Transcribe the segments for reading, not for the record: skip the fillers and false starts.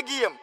game.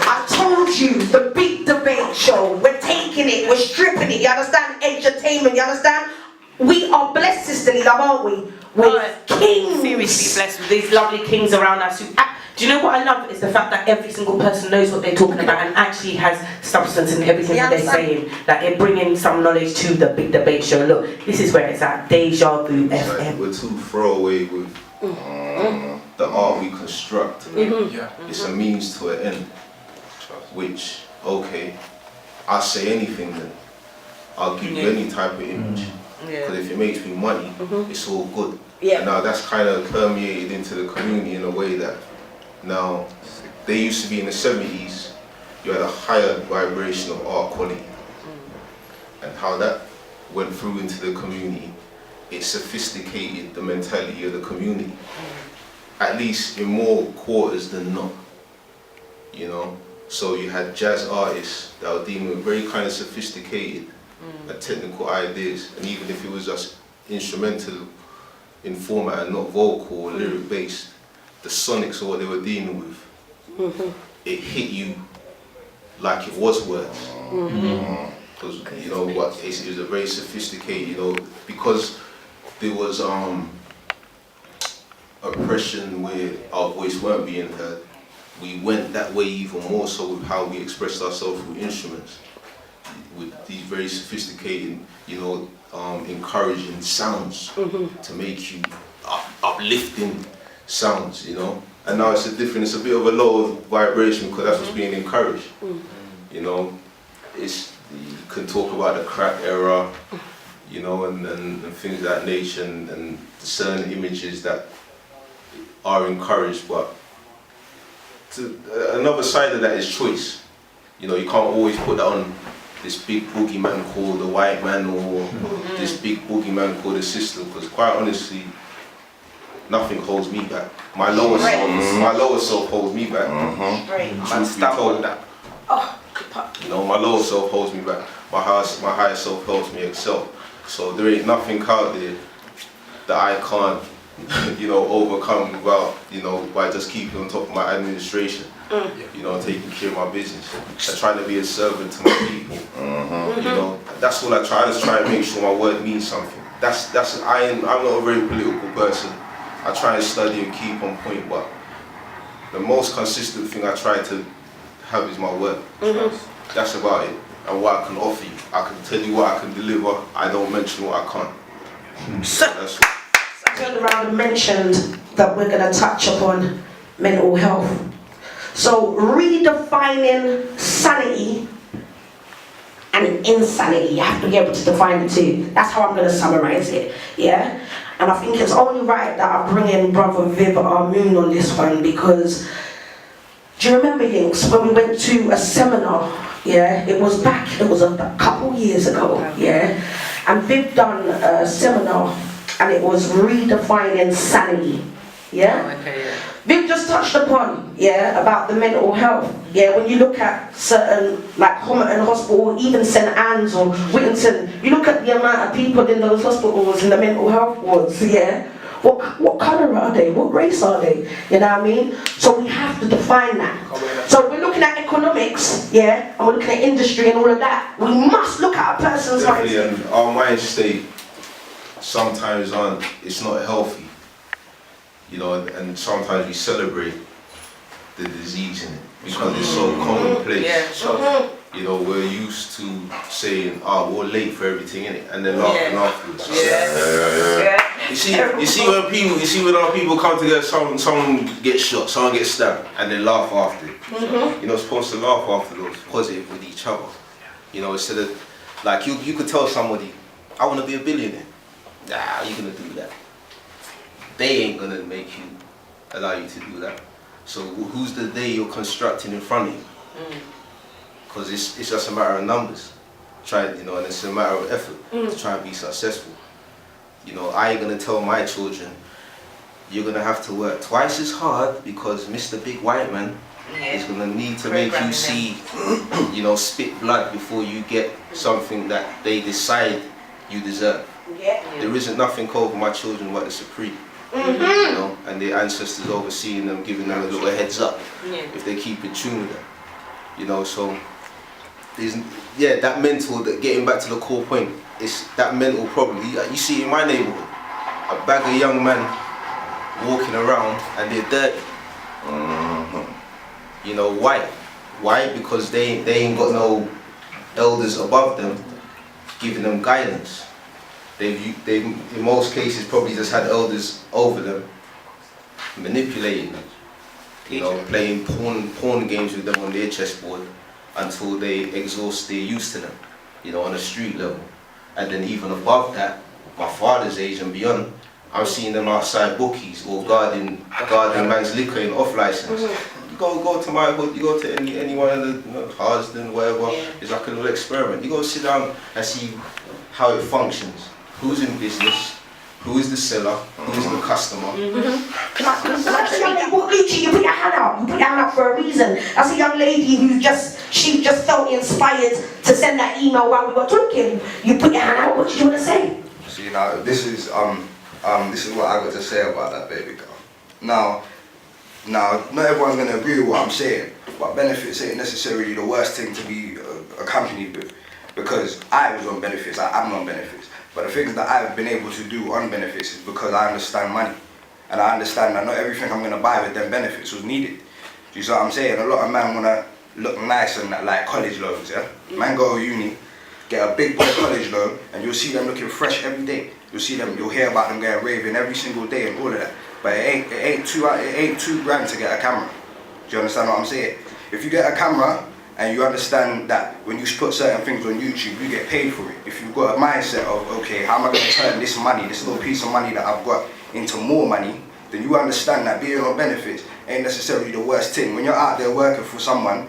I told you, the big debate show, we're taking it, we're stripping it, you understand? Entertainment, you understand? We are blessed, sisterly love, aren't we? We're kings. Seriously blessed with these lovely kings around us who, do you know what I love is the fact that every single person knows what they're talking about and actually has substance in everything that they're saying. Like they're bringing some knowledge to the big debate show. Look, this is where it's at. Deja Vu FM. Like we're too throwaway with the art we construct. It's a means to an end. Which, okay, I'll say anything then. I'll give you any type of image. Because if it makes me money, it's all good. And now that's kind of permeated into the community in a way that now, they used to be in the 70s, you had a higher vibration of art quality. And how that went through into the community, it sophisticated the mentality of the community. At least in more quarters than not, you know? So you had jazz artists that were dealing with very kind of sophisticated and technical ideas, and even if it was just instrumental in format and not vocal or lyric based, the sonics of what they were dealing with, it hit you like it was words. Because you know what, it was a very sophisticated, you know, because there was oppression where our voice weren't being heard. We went that way even more so with how we expressed ourselves through instruments, with these very sophisticated, you know, encouraging sounds to make you uplifting sounds, you know. And now it's a bit of a lower vibration because that's what's being encouraged. You know, you can talk about the crack era, you know, and things of that nature, and certain images that are encouraged, but another side of that is choice. You know, you can't always put that on this big boogeyman called the white man or this big boogeyman called the system, because quite honestly, nothing holds me back. My lower self holds me back. Truth be told, you know, my lower self holds me back. My higher self helps me excel. So there ain't nothing out there that I can't, you know, overcome without, you know, by just keeping on top of my administration. You know, taking care of my business. I'm trying to be a servant to my people. You know, that's what I try. I just try to make sure my word means something. I'm not a very political person. I try and study and keep on point, but the most consistent thing I try to have is my word. That's about it. And what I can offer you. I can tell you what I can deliver. I don't mention what I can't. So, I turned around and mentioned that we're going to touch upon mental health. So redefining sanity and insanity, you have to be able to define it too. That's how I'm going to summarize it, yeah? And I think it's only right that I bring in Brother Viv Ahmun on this one, because do you remember, Yinks, when we went to a seminar, yeah? It was a couple years ago, yeah? And Viv done a seminar and it was redefining sanity, yeah? Viv just touched upon, yeah, about the mental health. Yeah, when you look at certain, like Homerton Hospital, even St. Anne's or Whittington, you look at the amount of people in those hospitals in the mental health wards, yeah. What colour are they? What race are they? You know what I mean? So we have to define that. So we're looking at economics, yeah, and we're looking at industry and all of that. We must look at a person's mindset. And our mind state sometimes it's not healthy. You know, and sometimes we celebrate the disease in it because it's so commonplace. You know, we're used to saying, "Oh, we're late for everything," innit? And then laughing afterwards. You see when our people come together, someone gets shot, someone gets stabbed, and they laugh after it. You're not supposed to laugh after those, positive with each other. You know, instead of like you could tell somebody, "I want to be a billionaire." Nah, you're gonna do that. They ain't gonna allow you to do that. So who's the they you're constructing in front of you? Because it's just a matter of numbers. You know, and it's a matter of effort to try and be successful. You know, I ain't gonna tell my children, you're gonna have to work twice as hard because Mr. Big White Man It's gonna need to make you see, you know, spit blood before you get something that they decide you deserve. There isn't nothing over my children but the Supreme. You know, and their ancestors overseeing them, giving them a little heads up if they keep in tune with them. You know, so there's, that mental, that getting back to the core point, it's that mental problem. You see in my neighborhood, a bag of young men walking around and they're dirty. You know why? Why? Because they ain't got no elders above them giving them guidance. They've in most cases probably just had elders over them manipulating them. You know, playing pawn games with them on their chessboard until they exhaust their use to them. You know, on a street level. And then even above that, my father's age and beyond, I'm seeing them outside bookies or guarding man's liquor in off license. You go to my hood, you go to any one of the, you know, Harsden, whatever, it's like a little experiment. You go sit down and see how it functions. Who's in business? Who is the seller? Who is the customer? Can I just say, well, Lucci, you put your hand out. You put your hand out for a reason. That's a young lady who she just felt inspired to send that email while we were talking. You put your hand out. What did you want to say? See, now this is what I got to say about that baby girl. Now, not everyone's gonna agree with what I'm saying, but benefits ain't necessarily the worst thing to be accompanied with, because I was on benefits. I'm on benefits. But the things that I've been able to do on benefits is because I understand money. And I understand that not everything I'm going to buy with them benefits was needed. Do you see what I'm saying? A lot of men want to look nice and like college loans, yeah? Man go to uni, get a big boy college loan, and you'll see them looking fresh every day. You'll hear about them going raving every single day and all of that. But it ain't $2 grand to get a camera. Do you understand what I'm saying? If you get a camera, and you understand that when you put certain things on YouTube, you get paid for it. If you've got a mindset of, okay, how am I going to turn this money, this little piece of money that I've got, into more money, then you understand that being on benefits ain't necessarily the worst thing. When you're out there working for someone,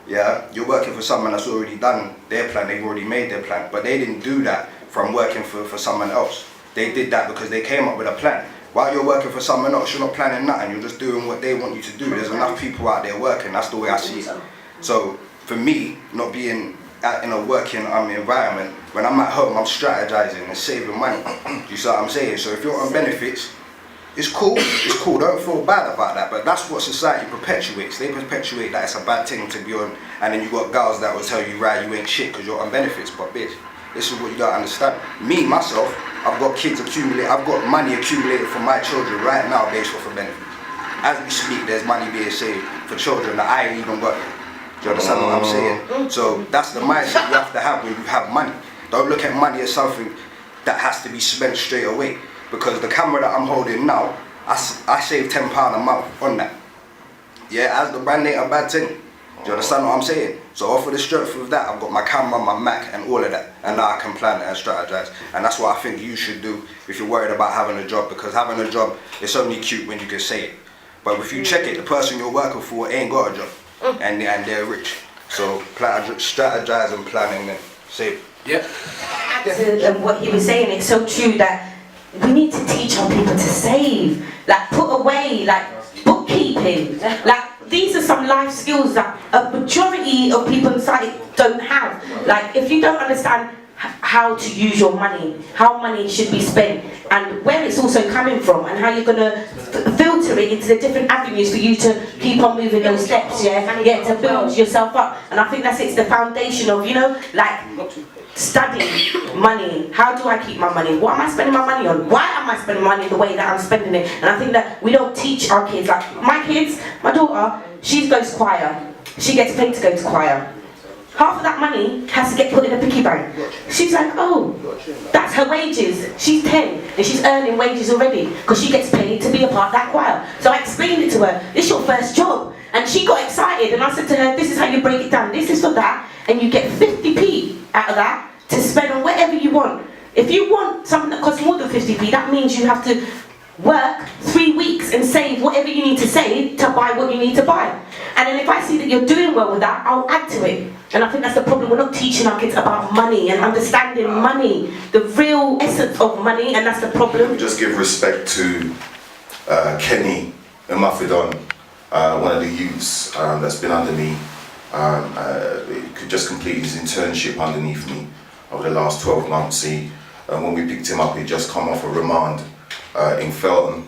you're working for someone that's already done their plan, they've already made their plan, but they didn't do that from working for someone else. They did that because they came up with a plan. While you're working for someone else, you're not planning nothing, you're just doing what they want you to do. There's enough people out there working, that's the way I see it. So, for me, not being in a working environment, when I'm at home, I'm strategizing and saving money. Do you see what I'm saying? So if you're on benefits, it's cool, don't feel bad about that, but that's what society perpetuates. They perpetuate that it's a bad thing to be on, and then you got girls that will tell you, right, you ain't shit because you're on benefits, but bitch, this is what you gotta understand. Me, myself, I've got kids accumulated, I've got money accumulated for my children right now based off of benefits. As we speak, there's money being saved for children that I ain't even got. Do you understand what I'm saying? So that's the mindset you have to have when you have money. Don't look at money as something that has to be spent straight away. Because the camera that I'm holding now, I save £10 a month on that. Yeah, as the brand ain't a bad thing. Do you understand what I'm saying? So off of the strength of that, I've got my camera, my Mac and all of that. And now I can plan and strategize. And that's what I think you should do if you're worried about having a job. Because having a job, it's only cute when you can say it. But if you check it, the person you're working for ain't got a job. And they're rich. So strategize and planning and save. Yeah. To what he was saying, it's so true that we need to teach our people to save, like put away, like bookkeeping. Like these are some life skills that a majority of people in society don't have. Like if you don't understand how to use your money, how money should be spent, and where it's also coming from, and how you're going to filter it into the different avenues for you to keep on moving those steps, to build yourself up. And I think it's the foundation of, you know, like studying money. How do I keep my money? What am I spending my money on? Why am I spending money the way that I'm spending it? And I think that we don't teach our kids. Like my kids, my daughter, she goes to choir. She gets paid to go to choir. Half of that money has to get put in a piggy bank. She's like, oh, that's her wages. She's 10 and she's earning wages already because she gets paid to be a part of that choir. So I explained it to her, this is your first job. And she got excited and I said to her, this is how you break it down. This is for that, and you get 50p out of that to spend on whatever you want. If you want something that costs more than 50p, that means you have to work 3 weeks and save whatever you need to save to buy what you need to buy. And then if I see that you're doing well with that, I'll add to it. And I think that's the problem. We're not teaching our kids about money and understanding money, the real essence of money, and that's the problem. Just give respect to Kenny and Mafidon one of the youths that's been under me, could just complete his internship underneath me over the last 12 months. When we picked him up, he'd just come off a remand in Felton.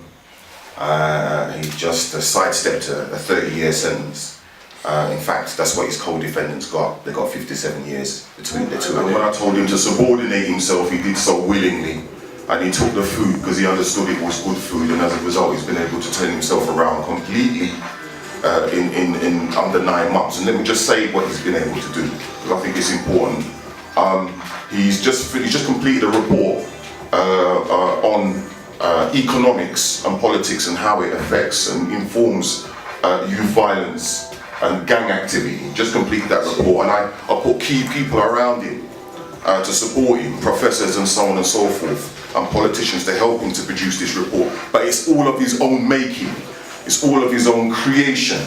He just sidestepped a 30-year sentence. In fact, that's what his co-defendants got. They got 57 years between the two of them. And when I told him to subordinate himself, he did so willingly. And he took the food because he understood it was good food, and as a result, he's been able to turn himself around completely in under 9 months. And let me just say what he's been able to do, because I think it's important. He's just completed a report on economics and politics and how it affects and informs youth violence and gang activity. Just complete that report, and I put key people around him to support him, professors and so on and so forth, and politicians to help him to produce this report. But it's all of his own making, it's all of his own creation.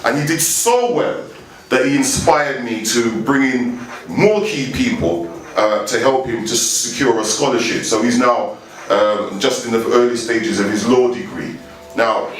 And he did so well that he inspired me to bring in more key people to help him to secure a scholarship. So he's now just in the early stages of his law degree. Now,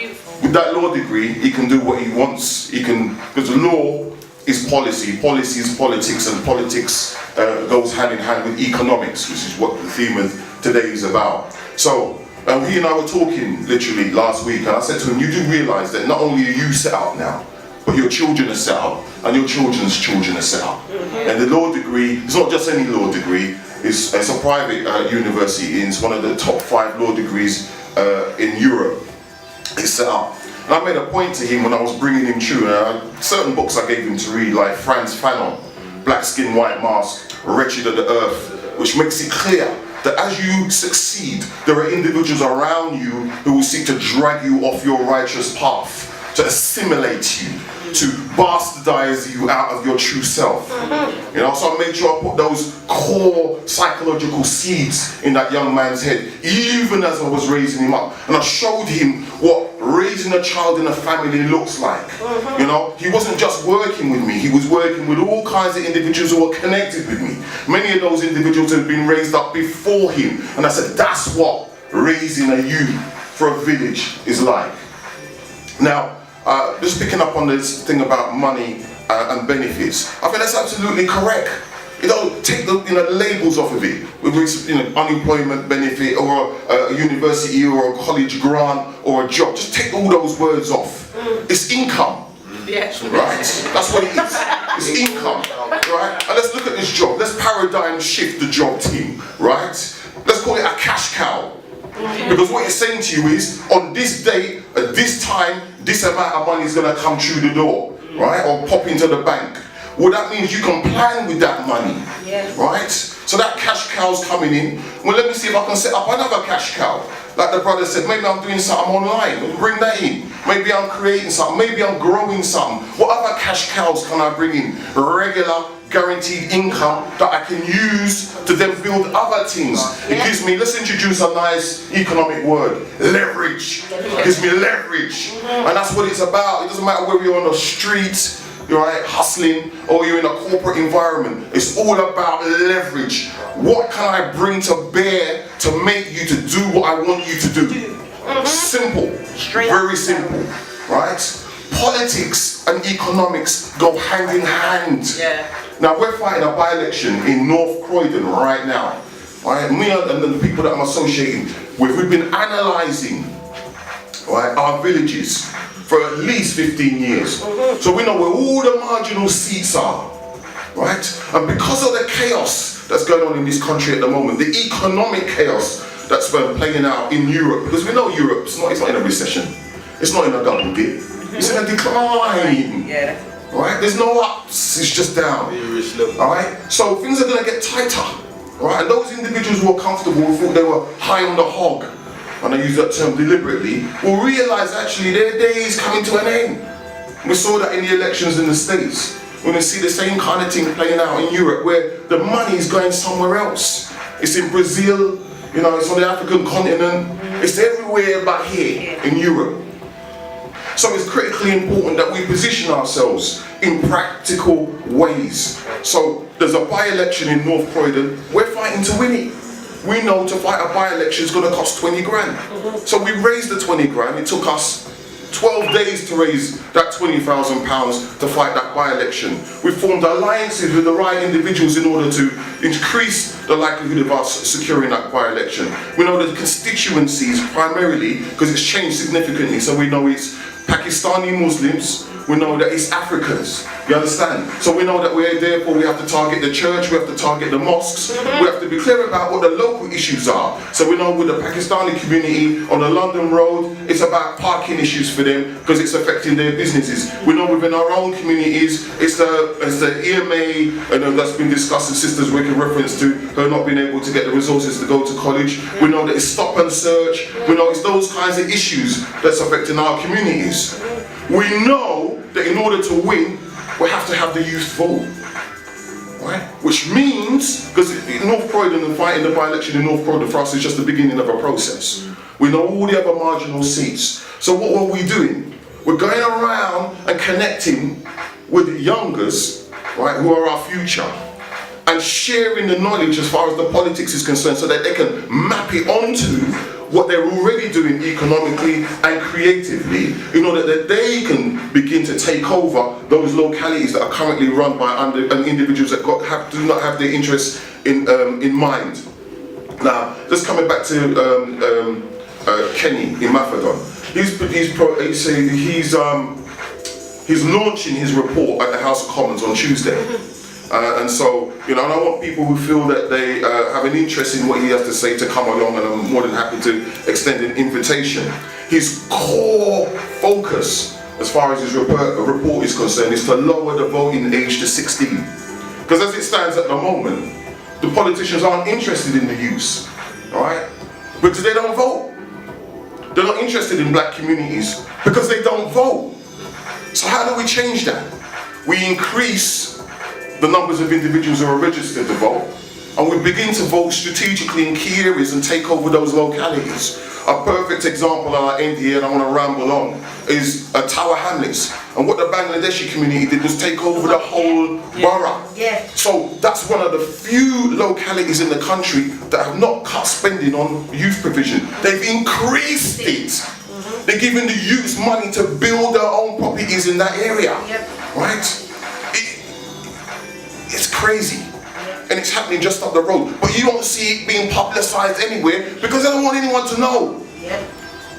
with that law degree, he can do what he wants. Because law is policy, policy is politics, and politics goes hand in hand with economics, which is what the theme of today is about. So he and I were talking literally last week, and I said to him, you do realise that not only are you set up now, but your children are set up, and your children's children are set up. And the law degree, it's not just any law degree, it's a private university, it's one of the top 5 law degrees in Europe. It's set up. And I made a point to him when I was bringing him through, certain books I gave him to read, like Frantz Fanon, Black Skin, White Mask, Wretched of the Earth, which makes it clear that as you succeed, there are individuals around you who will seek to drag you off your righteous path, to assimilate you, to bastardize you out of your true self. You know, so I made sure I put those core psychological seeds in that young man's head, even as I was raising him up. And I showed him what raising a child in a family looks like. You know, he wasn't just working with me, he was working with all kinds of individuals who were connected with me. Many of those individuals had been raised up before him. And I said, that's what raising a youth for a village is like. Now, just picking up on this thing about money and benefits, I think that's absolutely correct. You know, take the labels off of it, whether it's unemployment benefit or a university or a college grant or a job. Just take all those words off. It's income. Yes. Right? That's what it is. It's income. Right? And let's look at this job. Let's paradigm shift the job team. Right? Let's call it a cash cow. Because what it's saying to you is, on this date, at this time, this amount of money is going to come through the door, right? Or pop into the bank. Well, that means you can plan with that money, right? So that cash cow's coming in. Well, let me see if I can set up another cash cow. Like the brother said, maybe I'm doing something online. Bring that in. Maybe I'm creating something. Maybe I'm growing something. What other cash cows can I bring in? Regular, guaranteed income that I can use to then build other things. It gives me, let's introduce a nice economic word, leverage. It gives me leverage. And that's what it's about. It doesn't matter whether you're on the streets, you're right, hustling, or you're in a corporate environment. It's all about leverage. What can I bring to bear to make you to do what I want you to do? Simple, very simple, right? Politics and economics go hand in hand. Now we're fighting a by-election in North Croydon right now. Right? Me and the people that I'm associating with, we've been analysing, right, our villages for at least 15 years. So we know where all the marginal seats are. Right? And because of the chaos that's going on in this country at the moment, the economic chaos that's been playing out in Europe, because we know Europe, it's not in a recession, it's not in a double dip, it's in a decline. Right? There's no ups, it's just down. Alright? So things are going to get tighter. Right? And those individuals who are comfortable, who thought they were high on the hog, and I use that term deliberately, will realise actually their day is coming to an end. We saw that in the elections in the States. We're going to see the same kind of thing playing out in Europe, where the money is going somewhere else. It's in Brazil, you know, it's on the African continent, it's everywhere but here in Europe. So it's critically important that we position ourselves in practical ways. So there's a by-election in North Croydon, we're fighting to win it. We know to fight a by-election is going to cost 20 grand. So we raised the 20 grand, it took us 12 days to raise that £20,000 to fight that by-election. We formed alliances with the right individuals in order to increase the likelihood of us securing that by-election. We know the constituencies primarily, because it's changed significantly, so we know it's Pakistani Muslims, we know that it's Africans, you understand? So we know that therefore we have to target the church, we have to target the mosques, we have to be clear about what the local issues are. So we know with the Pakistani community on the London Road, it's about parking issues for them because it's affecting their businesses. We know within our own communities, it's the EMA, and that's been discussed, and sisters making reference to her not being able to get the resources to go to college. We know that it's stop and search, we know it's those kinds of issues that's affecting our communities. We know that in order to win, we have to have the youth vote, right? Which means, because in North Croydon and fighting the by-election in North Croydon for us is just the beginning of a process. We know all the other marginal seats. So what were we doing? We're going around and connecting with the youngers, right, who are our future, and sharing the knowledge as far as the politics is concerned so that they can map it onto what they're already doing economically and creatively in order that they can begin to take over those localities that are currently run by individuals that do not have their interests in mind. Now, just coming back to Kenny in Mafadon, he's launching his report at the House of Commons on Tuesday. And so, and I want people who feel that they have an interest in what he has to say to come along, and I'm more than happy to extend an invitation. His core focus, as far as his report is concerned, is to lower the voting age to 16. Because as it stands at the moment, the politicians aren't interested in the youths, all right? Because they don't vote. They're not interested in black communities because they don't vote. So how do we change that? We increase the numbers of individuals who are registered to vote, and we begin to vote strategically in key areas and take over those localities. A perfect example, and I'll end here and I want to ramble on, is Tower Hamlets. And what the Bangladeshi community did was take over the whole borough. Yeah. So that's one of the few localities in the country that have not cut spending on youth provision. They've increased it. They're giving the youths money to build their own properties in that area. Right? It's crazy, and it's happening just up the road, but you don't see it being publicized anywhere because they don't want anyone to know.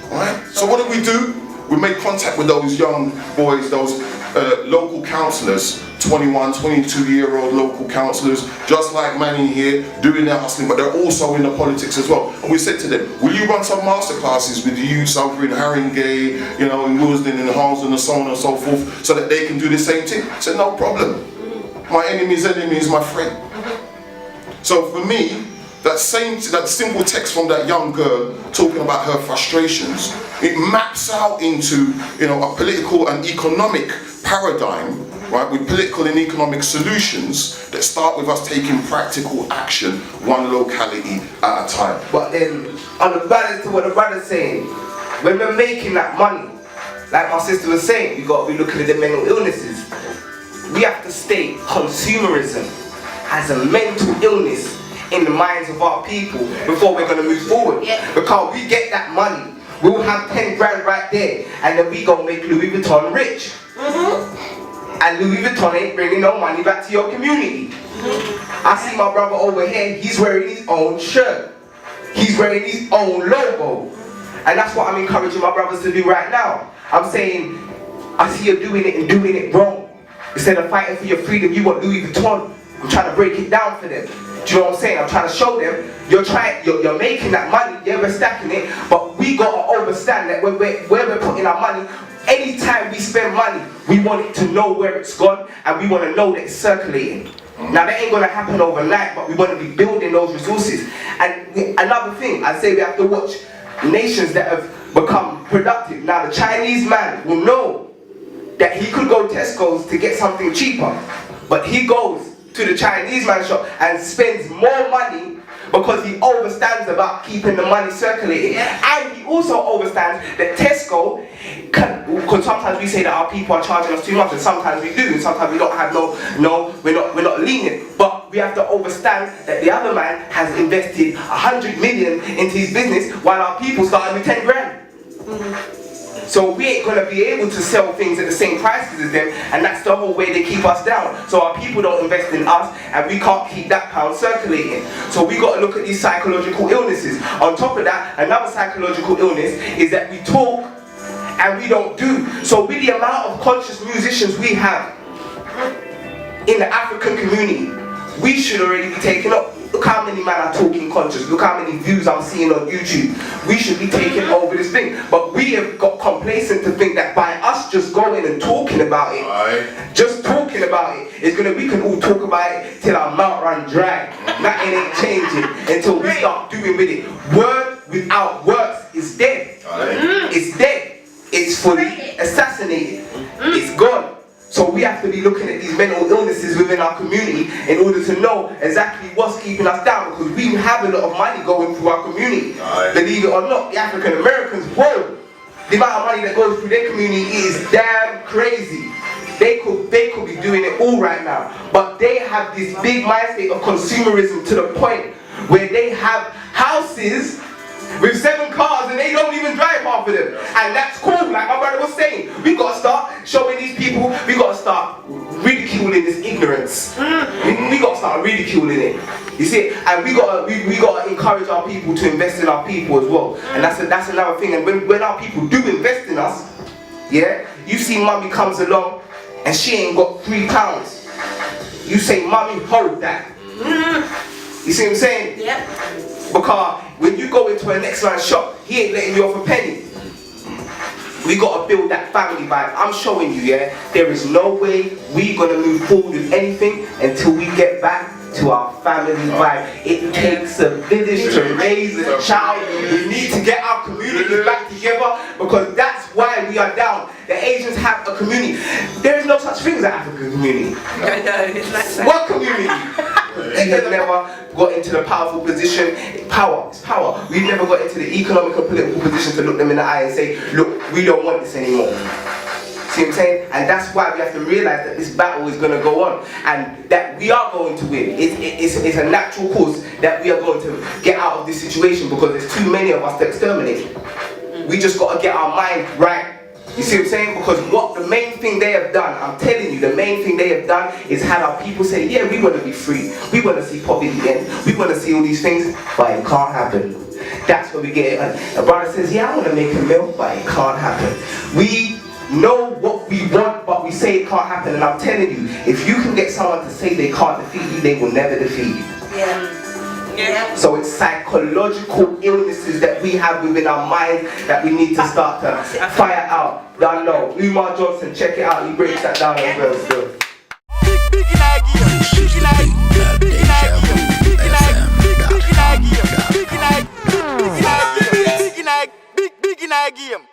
Right? So what do? We make contact with those young boys, those local councillors, 21, 22-year-old local councillors, just like Manny here, doing their hustling, but they're also in the politics as well. And we said to them, will you run some masterclasses with the youth over in Haringey, in Willesden, in Halsden, and so on and so forth, so that they can do the same thing? I said, no problem. My enemy's enemy is my friend. So for me, that simple text from that young girl talking about her frustrations, it maps out into a political and economic paradigm, right, with political and economic solutions that start with us taking practical action, one locality at a time. But then, on the balance to what the brother's saying, when we're making that money, like my sister was saying, we got to be looking at the mental illnesses. We have to state consumerism as a mental illness in the minds of our people before we're going to move forward. Because we get that money, we'll have 10 grand right there, and then we go make Louis Vuitton rich. And Louis Vuitton ain't bringing no money back to your community. I see my brother over here, he's wearing his own shirt. He's wearing his own logo. And that's what I'm encouraging my brothers to do right now. I'm saying, I see you doing it and doing it wrong. Instead of fighting for your freedom, you want Louis Vuitton. I'm trying to break it down for them. Do you know what I'm saying? I'm trying to show them you're making that money, yeah, we're stacking it, but we gotta understand that where we're putting our money, anytime we spend money, we want it to know where it's gone, and we want to know that it's circulating. Now that ain't gonna happen overnight, but we want to be building those resources. And another thing, I say we have to watch nations that have become productive. Now the Chinese man will know that he could go to Tesco's to get something cheaper, but he goes to the Chinese man shop and spends more money because he understands about keeping the money circulating. And he also understands that Tesco because sometimes we say that our people are charging us too much, and sometimes we do, and sometimes we don't have we're not lenient. But we have to understand that the other man has invested 100 million into his business while our people started with 10 grand. So we ain't gonna be able to sell things at the same prices as them, and that's the whole way they keep us down. So our people don't invest in us, and we can't keep that pound circulating. So we got to look at these psychological illnesses. On top of that, another psychological illness is that we talk and we don't do. So with the amount of conscious musicians we have in the African community, we should already be taking up. Look how many men are talking conscious. Look how many views I'm seeing on YouTube. We should be taking over this thing. But we have got complacent to think that by us just going and talking about it, just talking about it, we can all talk about it till our mouth run dry. Nothing ain't changing until we start doing with it. Word without works is dead. It's dead. It's fully assassinated. It's gone. So we have to be looking at these mental illnesses within our community in order to know exactly what's keeping us down, because we have a lot of money going through our community. Believe it or not, the African Americans, whoa, the amount of money that goes through their community is damn crazy. They could be doing it all right now, but they have this big mindset of consumerism to the point where they have houses with 7 cars and they don't even drive half of them. And that's cool, like my brother was saying. We got to start showing these people, we got to start ridiculing this ignorance. We got to start ridiculing it. You see, and we got to encourage our people to invest in our people as well. And that's another thing. And when our people do invest in us, yeah, you see mummy comes along and she ain't got £3. You say, mummy, hold that. You see what I'm saying? Yep. Because when you go into a next line shop, he ain't letting you off a penny. We got to build that family vibe. I'm showing you, yeah, there is no way we gonna move forward with anything until we get back to our family vibe. It takes a village to raise a child. We need to get our community back together, because that's why we are down. The Asians have a community. There is no such thing as an African community. I know, it's like that. What community? We have never got into the powerful position. Power, it's power. We've never got into the economic and political position to look them in the eye and say, look, we don't want this anymore. See what I'm saying? And that's why we have to realize that this battle is going to go on, and that we are going to win. It's a natural course that we are going to get out of this situation, because there's too many of us to exterminate. We just got to get our mind right. You see what I'm saying? Because what the main thing they have done, I'm telling you, the main thing they have done is had our people say, yeah, we want to be free. We want to see poverty end. We want to see all these things, but it can't happen. That's where we get it. A brother says, yeah, I want to make a meal, but it can't happen. We know what we want, but we say it can't happen. And I'm telling you, if you can get someone to say they can't defeat you, they will never defeat you. Yeah. Yeah. So it's psychological illnesses that we have within our mind that we need to start to fire out. Don't know. Umar Johnson, check it out. He breaks that down as well still. Big in our game.